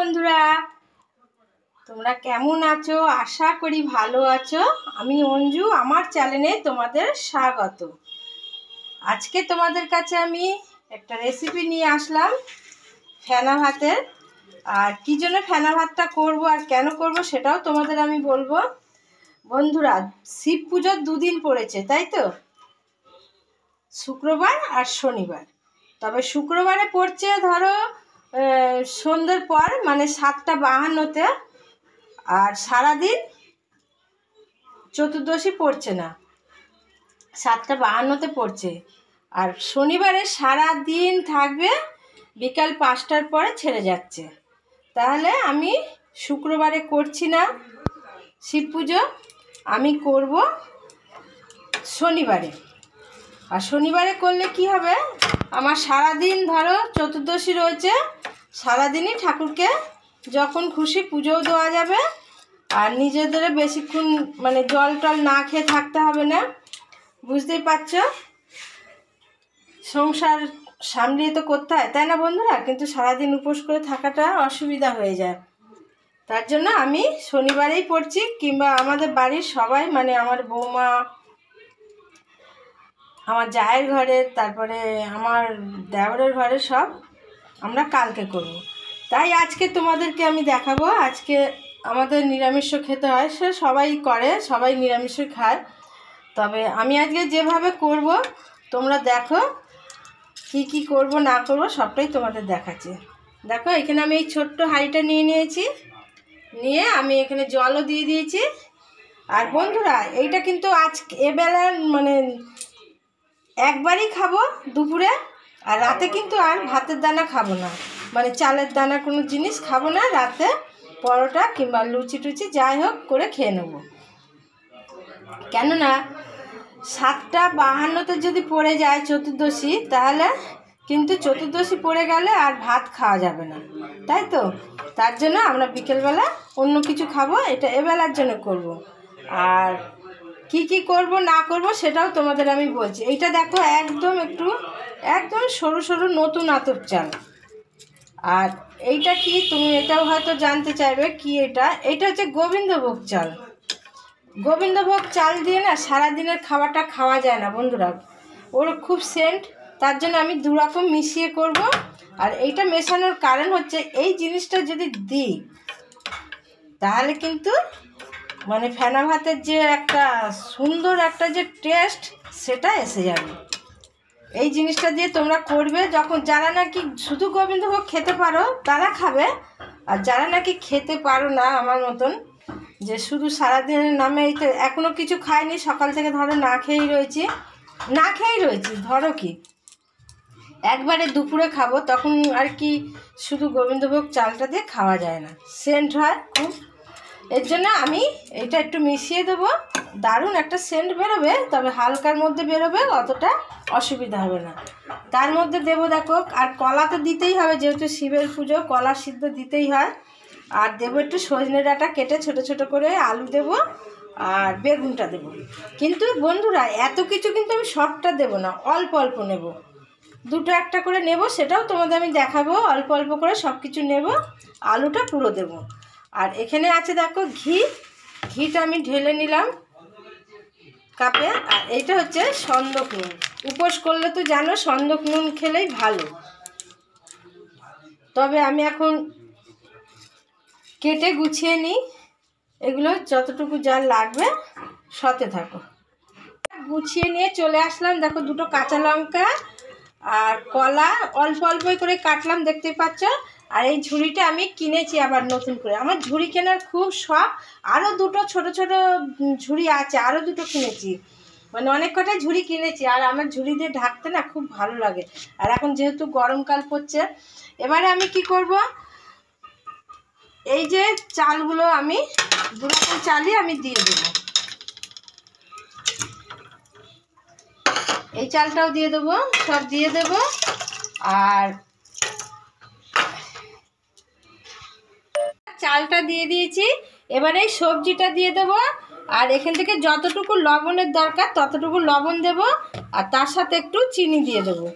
বন্ধুরা, তোমরা কেমন আছো? আশা করি ভালো আছো। আমি অঞ্জু, আমার চ্যানেলে তোমাদের স্বাগত। আজকে তোমাদের কাছে আমি একটা রেসিপি নিয়ে আসলাম ফেনা ভাতের। আর কী জন্য ফেনা ভাতটা করবো আর কেন করব সেটাও তোমাদের আমি বলবো। বন্ধুরা, শিব পুজোর দুদিন পড়েছে, তাই তো? শুক্রবার আর শনিবার। তবে শুক্রবারে পড়ছে ধরো সন্ধ্যের পর, মানে 7:52-তে, আর সারাদিন চতুর্দশী পড়ছে না, 7:52-তে পড়ছে। আর শনিবারে সারা দিন থাকবে, বিকাল 5টার পরে ছেড়ে যাচ্ছে। তাহলে আমি শুক্রবারে করছি না শিব পুজো, আমি করব শনিবারে। আর শনিবারে করলে কি হবে, আমার সারাদিন ধরো চতুর্দশী রয়েছে, সারাদিনই ঠাকুরকে যখন খুশি পুজোও দেওয়া যাবে। আর নিজেদের বেশিক্ষণ মানে জল টল না খেয়ে থাকতে হবে না। বুঝতেই পারছো, সংসার সামলিয়ে তো করতে হয়, তাই না বন্ধুরা? কিন্তু সারাদিন উপোস করে থাকাটা অসুবিধা হয়ে যায়। তার জন্য আমি শনিবারেই পড়ছি, কিংবা আমাদের বাড়ির সবাই, মানে আমার বৌমা, আমার জায়ের ঘরে, তারপরে আমার দেওরের ঘরে, সব আমরা কালকে করব। তাই আজকে তোমাদেরকে আমি দেখাবো। আজকে আমাদের নিরামিষ খেতে হয়, সে সবাই করে, সবাই নিরামিষ খায়। তবে আমি আজকে যেভাবে করব তোমরা দেখো, কি করব না করব সবটাই তোমাদের দেখাচ্ছি। দেখো, এখানে আমি এই ছোট্ট হাঁড়িটা নিয়ে নিয়েছি, নিয়ে আমি এখানে জলও দিয়ে দিয়েছি। আর বন্ধুরা, এইটা কিন্তু আজ এবেলা মানে একবারই খাবো দুপুরে, আর রাতে কিন্তু আর ভাতের দানা খাবো না, মানে চালের দানা কোনো জিনিস খাবো না। রাতে পরোটা কিংবা লুচি টুচি যাই হোক করে খেয়ে নেবো। কেননা 7:52-তে যদি পড়ে যায় চতুর্দশী, তাহলে কিন্তু চতুর্দশী পড়ে গেলে আর ভাত খাওয়া যাবে না, তাই তো? তার জন্য আমরা বিকেলবেলা অন্য কিছু খাবো, এটা এবেলার জন্য করব। আর কি করব না করব সেটাও তোমাদের আমি বলছি। এইটা দেখো, একদম সরু সরু নতুন আতপ চাল। আর এইটা কি, তুমি এটাও হয়তো জানতে চাইবে কি এটা হচ্ছে গোবিন্দভোগ চাল। গোবিন্দভোগ চাল দিয়ে না সারাদিনের খাবারটা খাওয়া যায় না বন্ধুরা, ওর খুব সেন্ট। তার জন্য আমি দুরকম মিশিয়ে করব। আর এইটা মেশানোর কারণ হচ্ছে, এই জিনিসটা যদি দিই তাহলে কিন্তু মানে ফেনা ভাতের যে একটা সুন্দর একটা যে টেস্ট, সেটা এসে যাবে। এই জিনিসটা দিয়ে তোমরা করবে যখন, যারা নাকি শুধু গোবিন্দভোগ খেতে পারো তারা খাবে। আর যারা নাকি খেতে পারো না আমার মতন, যে শুধু সারাদিনের নামে, এই তো এখনও কিছু খাইনি, সকাল থেকে ধরো না খেয়েই রয়েছি, ধরো কি একবারে দুপুরে খাবো, তখন আর কি শুধু গোবিন্দভোগ চালটা দিয়ে খাওয়া যায় না, সেন্ট হয় খুব। এর জন্য আমি এটা একটু মিশিয়ে দেবো, দারুণ একটা সেন্ট বেরোবে, তবে হালকার মধ্যে বেরোবে, অতটা অসুবিধা হবে না। তার মধ্যে দেবো দেখো, আর কলা তো দিতেই হবে, যেহেতু শিবের পুজো, কলা সিদ্ধ দিতেই হয়। আর দেবো একটু সজনে ডাঁটা কেটে ছোট ছোট করে, আলু দেবো, আর বেগুনটা দেবো। কিন্তু বন্ধুরা, এত কিছু কিন্তু আমি সবটা দেবো না, অল্প অল্প নেব, দুটো একটা করে নেব, সেটাও তোমাদের আমি দেখাবো। অল্প অল্প করে সব কিছু নেব, আলুটা পুরো দেব। আর এখানে আছে দেখো ঘিটা আমি ঢেলে নিলাম কাপে। আর এইটা হচ্ছে সন্দক নুন। উপোস করলে তো জানো সন্দক নুন খেলেই ভালো। তবে আমি এখন কেটে গুছিয়ে নিই, এগুলো যতটুকু যা লাগবে সাথে থাকো। গুছিয়ে নিয়ে চলে আসলাম, দেখো দুটো কাঁচা লঙ্কা আর কলা অল্প অল্প করে কাটলাম, দেখতেই পাচ্ছ। আর এই ঝুড়িটা আমি কিনেছি আবার নতুন করে, আমার ঝুড়ি কেনার খুব শখ। আরও দুটো ছোট ছোট ঝুড়ি আছে, আরও দুটো কিনেছি, মানে অনেক কটাই ঝুড়ি কিনেছি। আর আমার ঝুড়ি দিয়ে ঢাকতে না খুব ভালো লাগে। আর এখন যেহেতু গরমকাল পড়ছে, এবারে আমি কি করব, এই যে চালগুলো আমি দুরকম চালই আমি দিয়ে দেবো। এই চালটাও দিয়ে দেবো, সব দিয়ে দেবো। আর চালটা দিয়ে দিয়েছি, এবারে এই সবজিটা দিয়ে দেবো। আর এখান থেকে যতটুকু লবণের দরকার ততটুকু লবণ দেব, আর তার সাথে একটু চিনি দিয়ে দেবো।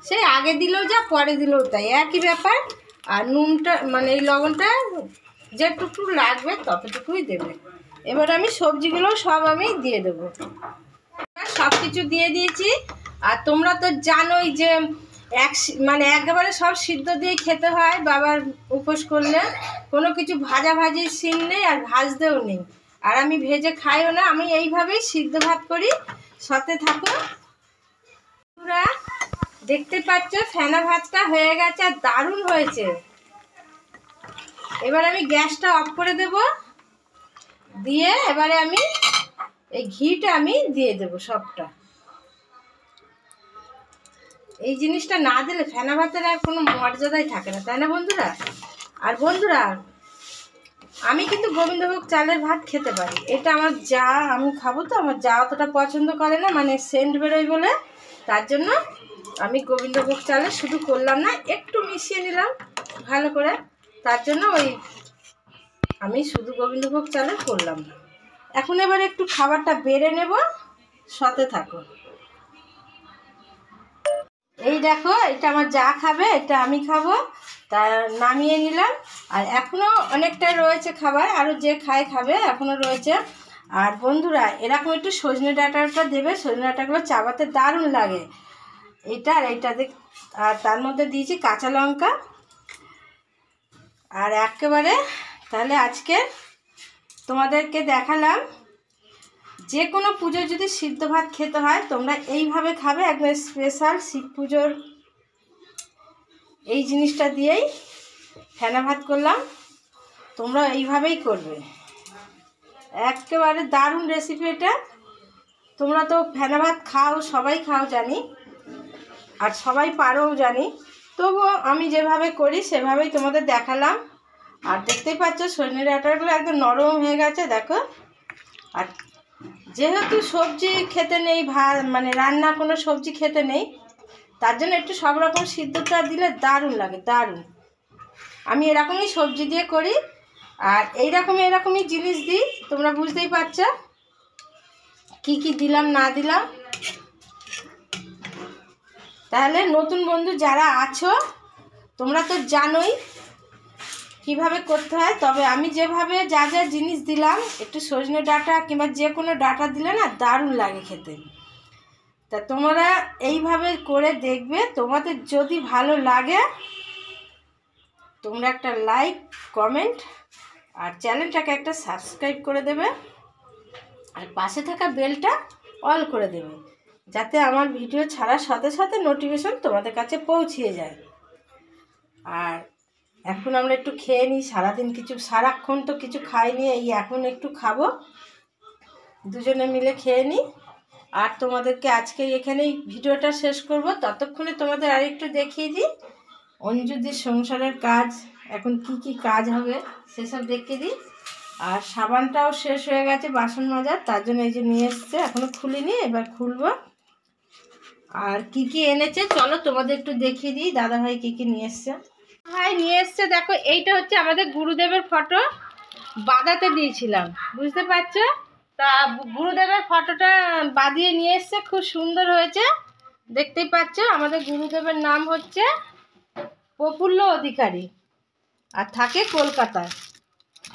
সেই আগে দিলেও যা পরে দিলেও তাই, একই ব্যাপার। আর নুনটা মানে এই লবণটা যেটুকু লাগবে ততটুকুই দেবে। এবার আমি সবজিগুলো সব আমি দিয়ে দেবো। সব কিছু দিয়ে দিয়েছি। আর তোমরা তো জানোই যে মানে একেবারে সব সিদ্ধ দিয়ে খেতে হয় বাবার উপোস করলে। কোনো কিছু ভাজাভাজির সিন নেই আর ভাজতেও নেই, আর আমি ভেজে খাইও না, আমি এইভাবেই সিদ্ধ ভাত করি। সাথে থাকো। তোমরা দেখতে পাচ্ছ ফেনা ভাতটা হয়ে গেছে আর দারুণ হয়েছে। এবার আমি গ্যাসটা অফ করে দেব, দিয়ে এবারে আমি এই ঘিটা আমি দিয়ে দেব সবটা। এই জিনিসটা না দিলে ফেনা ভাতের আর কোনো মর্যাদাই থাকে না, তাই না বন্ধুরা? আর বন্ধুরা, আমি কিন্তু গোবিন্দভোগ চালের ভাত খেতে পারি। এটা আমার যা, আমি খাবো তো, আমার যা অতটা পছন্দ করে না, মানে সেন্ট বেরোয় বলে, তার জন্য আমি গোবিন্দভোগ চালের শুধু করলাম না, একটু মিশিয়ে নিলাম ভালো করে, তার জন্য আমি শুধু গোবিন্দভোগ চালের করলাম না। এখন এবার একটু খাবারটা বেড়ে নেব, সাথে থাকো। এই দেখো, এটা আমার যা খাবে, এটা আমি খাবো, তা নামিয়ে নিলাম। আর এখনও অনেকটা রয়েছে খাবার, আরও যে খাবে এখনও রয়েছে। আর বন্ধুরা, এরকম একটু সজনে ডাঁটাটা দেবে, সজনে ডাঁটাগুলো চাবাতে দারুণ লাগে। এটা আর এইটা আর তার মধ্যে দিয়েছি কাঁচা লঙ্কা। আর একেবারে তাহলে আজকে তোমাদেরকে দেখালাম, যে কোনো পুজোয় যদি সিদ্ধ ভাত খেতে হয় তোমরা এইভাবে খাবে। একবার স্পেশাল শিব পুজোর এই জিনিসটা দিয়েই ফেনা ভাত করলাম, তোমরা এইভাবেই করবে। একেবারে দারুণ রেসিপি এটা। তোমরা তো ফেনা ভাত খাও, সবাই খাও জানি, আর সবাই পারোও জানি, তবুও আমি যেভাবে করি সেভাবেই তোমাদের দেখালাম। আর দেখতেই পাচ্ছ সজনে ডাঁটাগুলো একদম নরম হয়ে গেছে, দেখো। আর যেহেতু সবজি খেতে নেই, মানে রান্না কোনো সবজি খেতে নেই, তার জন্য একটু সব রকম সিদ্ধটা দিলে দারুণ লাগে, দারুণ। আমি এরকমই সবজি দিয়ে করি, আর এরকমই জিনিস দিই, তোমরা বুঝতেই পারছো কি কি দিলাম না দিলাম। তাহলে নতুন বন্ধু যারা আছো, তোমরা তো জানোই কিভাবে করতে হয়, তবে আমি যেভাবে যা যা জিনিস দিলাম, একটু সজনে ডাঁটা কিংবা যে কোনো ডাঁটা দিলে না দারুণ লাগে খেতে। তা তোমরা এইভাবে করে দেখবে, তোমাদের যদি ভালো লাগে তোমরা একটা লাইক, কমেন্ট আর চ্যানেলটাকে একটা সাবস্ক্রাইব করে দেবে, আর পাশে থাকা বেলটা অল করে দেবে, যাতে আমার ভিডিও ছাড়ার সাথে সাথে নোটিফিকেশন তোমাদের কাছে পৌঁছিয়ে যায়। আর এখন আমরা একটু খেয়ে নিই, সারাদিন সারাক্ষণ তো কিছু খাইনি, এই এখন একটু খাবো, দুজনে মিলে খেয়ে নিই। আর তোমাদেরকে আজকে এখানেই ভিডিওটা শেষ করব। ততক্ষণে তোমাদের আরেকটু দেখিয়ে দিই অঞ্জুদির সংসারের কাজ, এখন কি কি কাজ হবে সেসব দেখিয়ে দিই। আর সাবানটাও শেষ হয়ে গেছে বাসন মাজার, তার জন্য এই যে নিয়ে এসছে, এখনও খুলিনি, এবার খুলবো। আর কি কি এনেছে চলো তোমাদের একটু দেখিয়ে দিই, দাদাভাই কি কি নিয়ে এসছে। ভাই নিয়ে এসছে, দেখো এইটা হচ্ছে আমাদের গুরুদেবের ফটো, বাঁধাতে দিয়েছিলাম, বুঝতে পারছো? তা গুরুদেবের ফটোটা বাঁধিয়ে নিয়ে এসছে, খুব সুন্দর হয়েছে, দেখতেই পাচ্ছ। আমাদের গুরুদেবের নাম হচ্ছে প্রফুল্ল অধিকারী, আর থাকে কলকাতায়।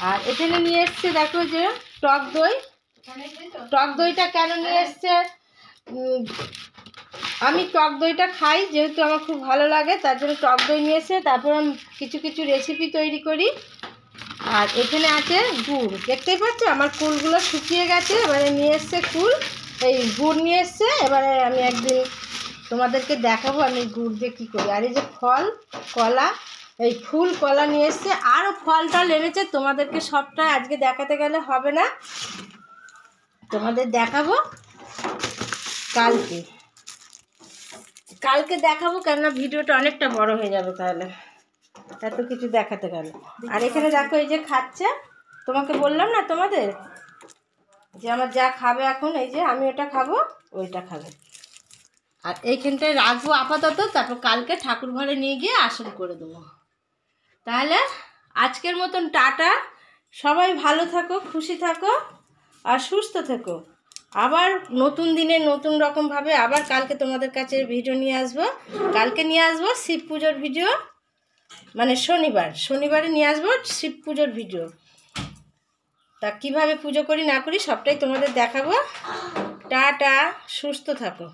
আর এখানে নিয়ে এসছে দেখো যে টক দই। টক দইটা কেন নিয়ে এসছে, আমি টক দইটা খাই, যেহেতু আমার খুব ভালো লাগে, তার জন্য টক দই নিয়ে এসে তারপর আমি কিছু কিছু রেসিপি তৈরি করি। আর এখানে আছে গুড়, দেখতেই পাচ্ছ আমার কুলগুলো শুকিয়ে গেছে, এবারে নিয়ে এসছে কুল, এই গুড় নিয়ে এসছে। এবারে আমি একদিন তোমাদেরকে দেখাবো আমি গুড় দিয়ে কী করি। আর এই যে ফল, কলা, এই ফুল কলা নিয়ে এসছে, আরও ফল টল এনেছে, তোমাদেরকে সবটা আজকে দেখাতে গেলে হবে না, তোমাদের দেখাবো কালকে দেখাবো, কেননা ভিডিওটা অনেকটা বড় হয়ে যাবে তাহলে এত কিছু দেখাতে গেলে। আর এখানে দেখো এই যে খাচ্ছে, তোমাকে বললাম না তোমাদের যে আমার যা খাবে এখন, এই যে আমি ওটা খাবো, ওইটা খাবে। আর এইখানটায় রাখবো আপাতত, তারপর কালকে ঠাকুর ঘরে নিয়ে গিয়ে আসন করে দেবো। তাহলে আজকের মতন টাটা, সবাই ভালো থাকো, খুশি থাকো আর সুস্থ থেকো। আবার নতুন দিনে নতুন রকমভাবে আবার কালকে তোমাদের কাছে ভিডিও নিয়ে আসবো। কালকে নিয়ে আসবো শিব পুজোর ভিডিও। মানে শনিবারে নিয়ে আসবো শিব পুজোর ভিডিও। তা কীভাবে পুজো করি না করি সবটাই তোমাদের দেখাবো। টাটা, সুস্থ থাকো।